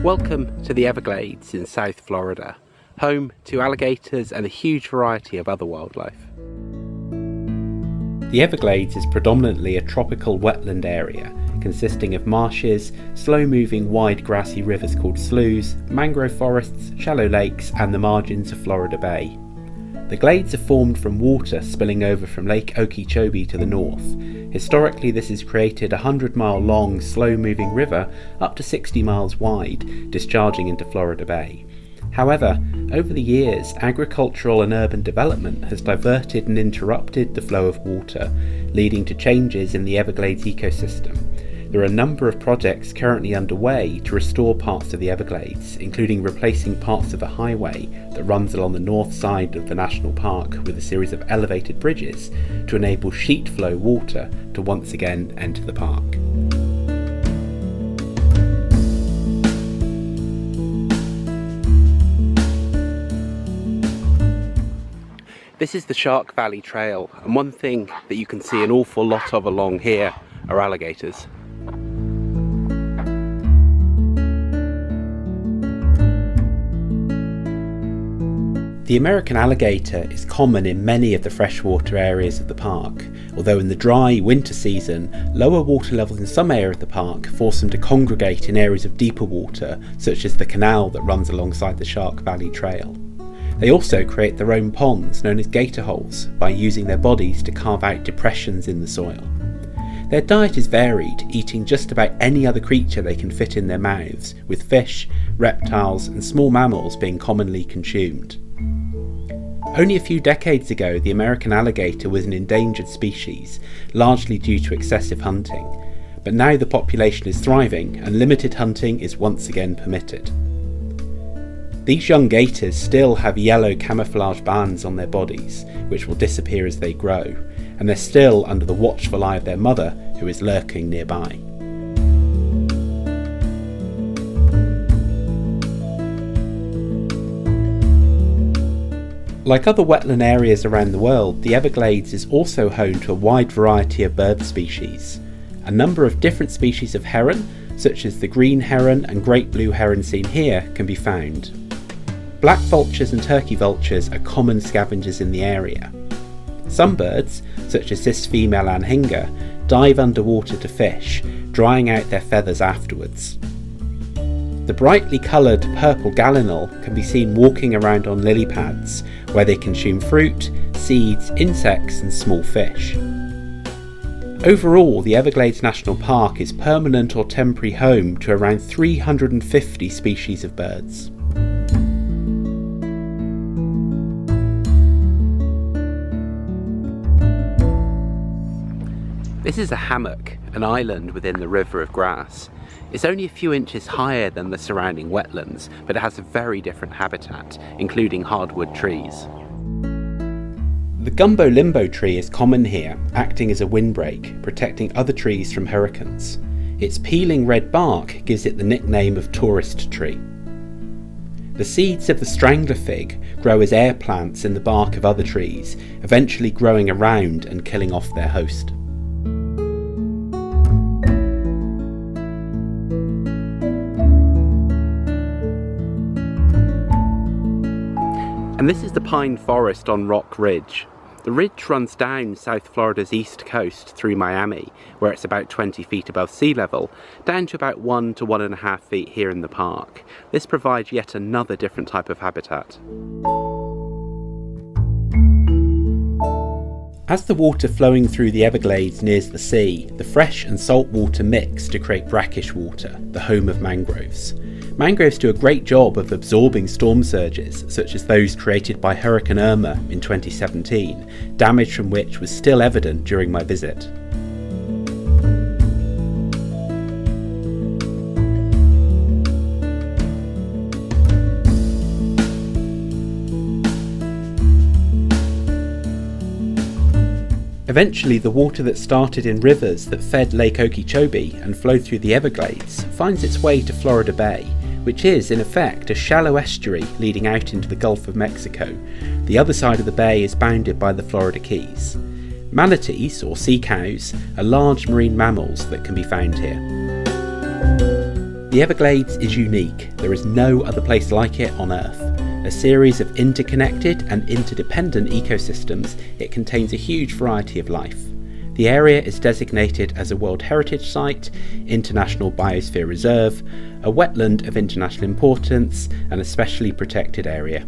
Welcome to the Everglades in South Florida, home to alligators and a huge variety of other wildlife. The Everglades is predominantly a tropical wetland area consisting of marshes, slow-moving wide grassy rivers called sloughs, mangrove forests, shallow lakes and the margins of Florida Bay. The glades are formed from water spilling over from Lake Okeechobee to the north. Historically, this has created a 100-mile long, slow-moving river up to 60 miles wide, discharging into Florida Bay. However, over the years, agricultural and urban development has diverted and interrupted the flow of water, leading to changes in the Everglades ecosystem. There are a number of projects currently underway to restore parts of the Everglades, including replacing parts of a highway that runs along the north side of the national park with a series of elevated bridges to enable sheet flow water to once again enter the park. This is the Shark Valley Trail, and one thing that you can see an awful lot of along here are alligators. The American alligator is common in many of the freshwater areas of the park, although in the dry winter season, lower water levels in some area of the park force them to congregate in areas of deeper water, such as the canal that runs alongside the Shark Valley Trail. They also create their own ponds, known as gator holes, by using their bodies to carve out depressions in the soil. Their diet is varied, eating just about any other creature they can fit in their mouths, with fish, reptiles and small mammals being commonly consumed. Only a few decades ago, the American alligator was an endangered species, largely due to excessive hunting, but now the population is thriving and limited hunting is once again permitted. These young gators still have yellow camouflage bands on their bodies, which will disappear as they grow, and they're still under the watchful eye of their mother, who is lurking nearby. Like other wetland areas around the world, the Everglades is also home to a wide variety of bird species. A number of different species of heron, such as the green heron and great blue heron seen here, can be found. Black vultures and turkey vultures are common scavengers in the area. Some birds, such as this female anhinga, dive underwater to fish, drying out their feathers afterwards. The brightly coloured purple gallinal can be seen walking around on lily pads, where they consume fruit, seeds, insects and small fish. Overall, the Everglades National Park is permanent or temporary home to around 350 species of birds. This is a hammock, an island within the river of grass. It's only a few inches higher than the surrounding wetlands, but it has a very different habitat, including hardwood trees. The gumbo limbo tree is common here, acting as a windbreak, protecting other trees from hurricanes. Its peeling red bark gives it the nickname of tourist tree. The seeds of the strangler fig grow as air plants in the bark of other trees, eventually growing around and killing off their host. And this is the pine forest on Rock Ridge. The ridge runs down South Florida's east coast through Miami, where it's about 20 feet above sea level, down to about 1 to 1.5 feet here in the park. This provides yet another different type of habitat. As the water flowing through the Everglades nears the sea, the fresh and salt water mix to create brackish water, the home of mangroves. Mangroves do a great job of absorbing storm surges, such as those created by Hurricane Irma in 2017, damage from which was still evident during my visit. Eventually, the water that started in rivers that fed Lake Okeechobee and flowed through the Everglades finds its way to Florida Bay, which is, in effect, a shallow estuary leading out into the Gulf of Mexico. The other side of the bay is bounded by the Florida Keys. Manatees, or sea cows, are large marine mammals that can be found here. The The Everglades is unique. There is no other place like it on Earth. A series of interconnected and interdependent ecosystems, it contains a huge variety of life. The area is designated as a World Heritage Site, International Biosphere Reserve, a wetland of international importance, and a specially protected area.